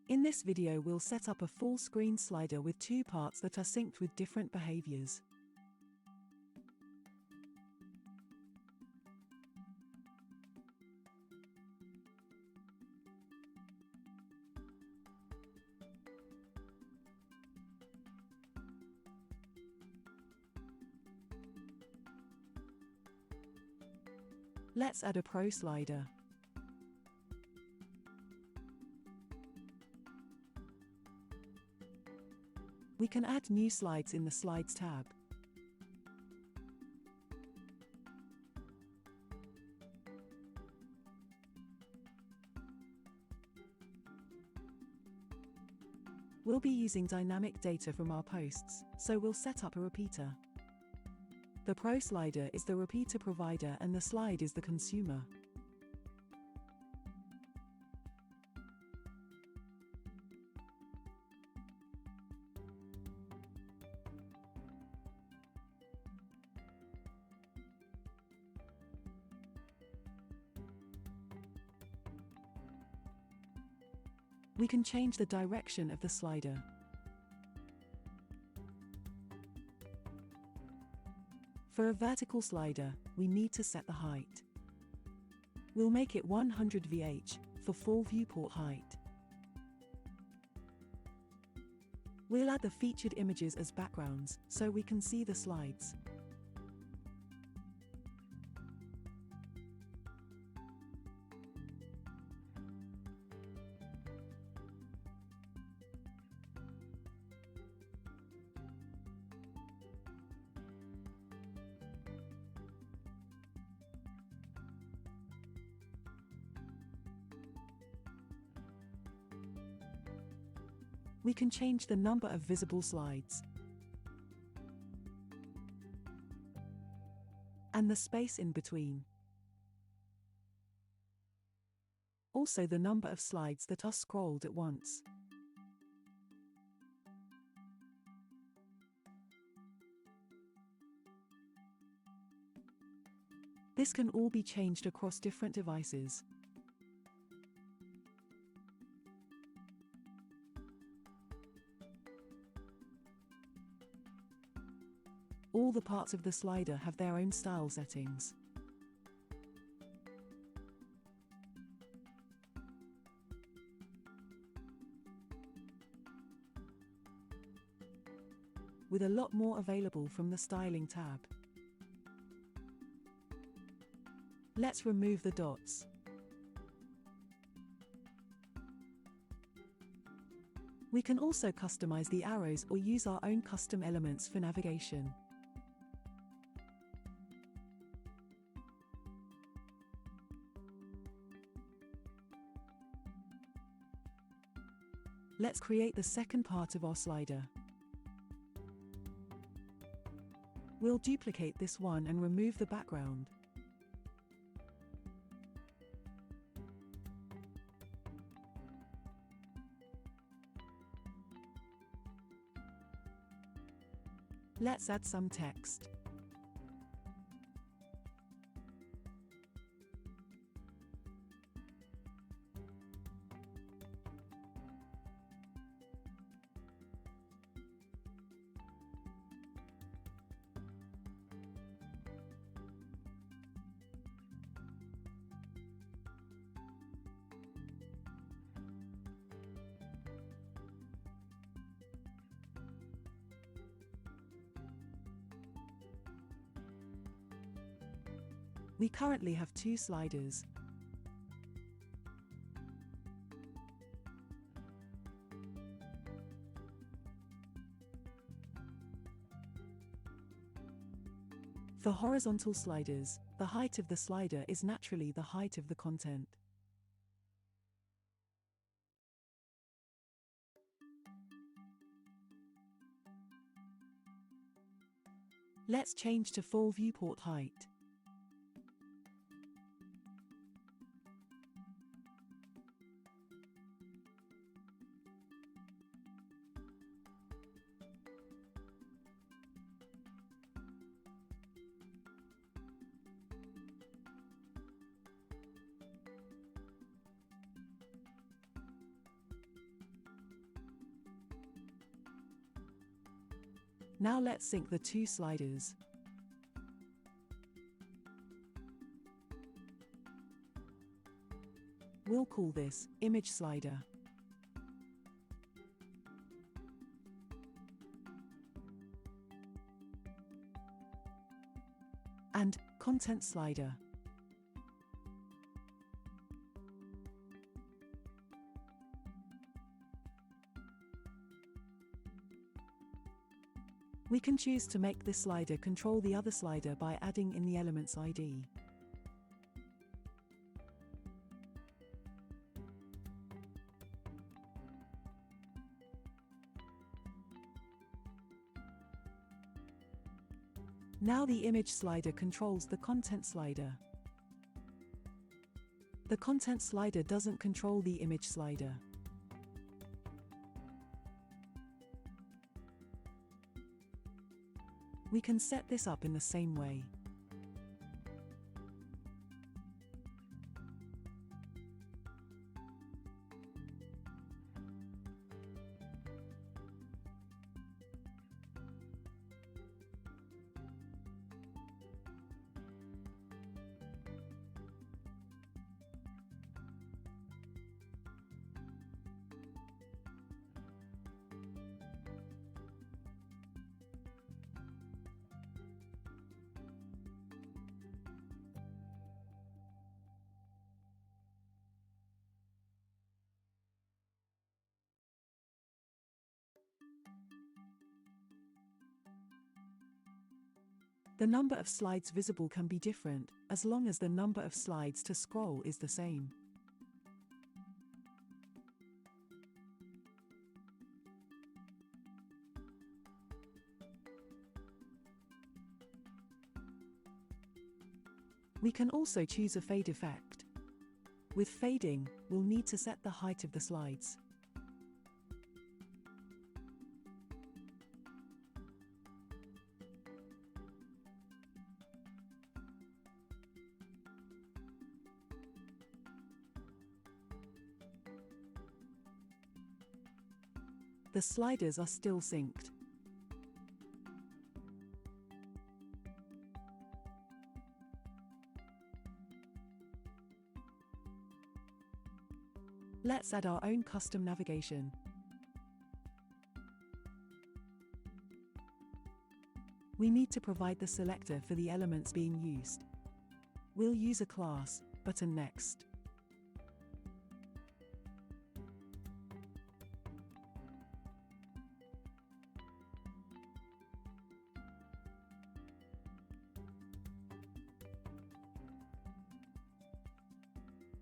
In this video we'll set up a full screen slider with two parts that are synced with different behaviors. Let's add a Pro slider. We can add new slides in the Slides tab. We'll be using dynamic data from our posts, so we'll set up a repeater. The Pro slider is the repeater provider and the slide is the consumer. We can change the direction of the slider. For a vertical slider, we need to set the height. We'll make it 100 VH for full viewport height. We'll add the featured images as backgrounds so we can see the slides. We can change the number of visible slides and the space in between. Also the number of slides that are scrolled at once. This can all be changed across different devices. All the parts of the slider have their own style settings. With a lot more available from the Styling tab. Let's remove the dots. We can also customize the arrows or use our own custom elements for navigation. Let's create the second part of our slider. We'll duplicate this one and remove the background. Let's add some text. We currently have two sliders. For horizontal sliders, the height of the slider is naturally the height of the content. Let's change to full viewport height. Now let's sync the two sliders. We'll call this image slider. And content slider. We can choose to make this slider control the other slider by adding in the element's ID. Now the image slider controls the content slider. The content slider doesn't control the image slider. We can set this up in the same way. The number of slides visible can be different, as long as the number of slides to scroll is the same. We can also choose a fade effect. With fading, we'll need to set the height of the slides. The sliders are still synced. Let's add our own custom navigation. We need to provide the selector for the elements being used. We'll use a class, button next.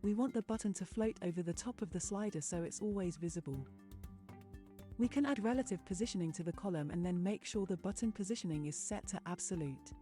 We want the button to float over the top of the slider so it's always visible. We can add relative positioning to the column and then make sure the button positioning is set to absolute.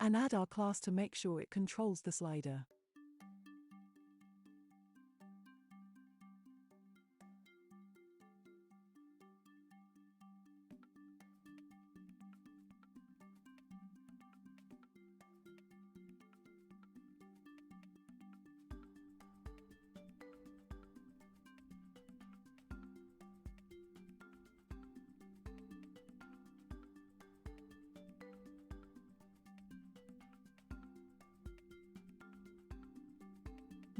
And add our class to make sure it controls the slider.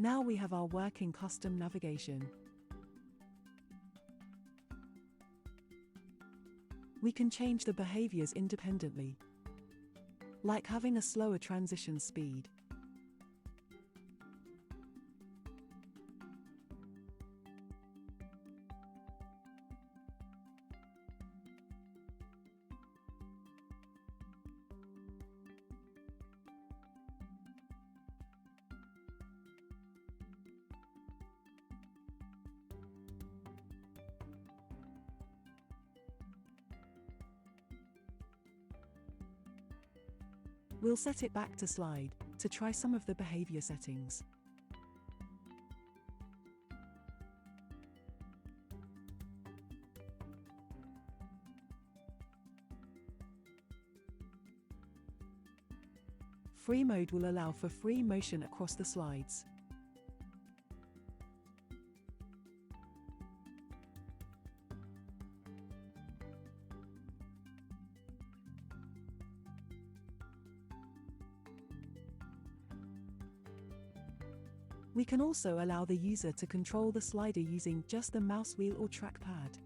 Now we have our working custom navigation. We can change the behaviors independently, like having a slower transition speed. We'll set it back to slide, to try some of the behavior settings. Free mode will allow for free motion across the slides. We can also allow the user to control the slider using just the mouse wheel or trackpad.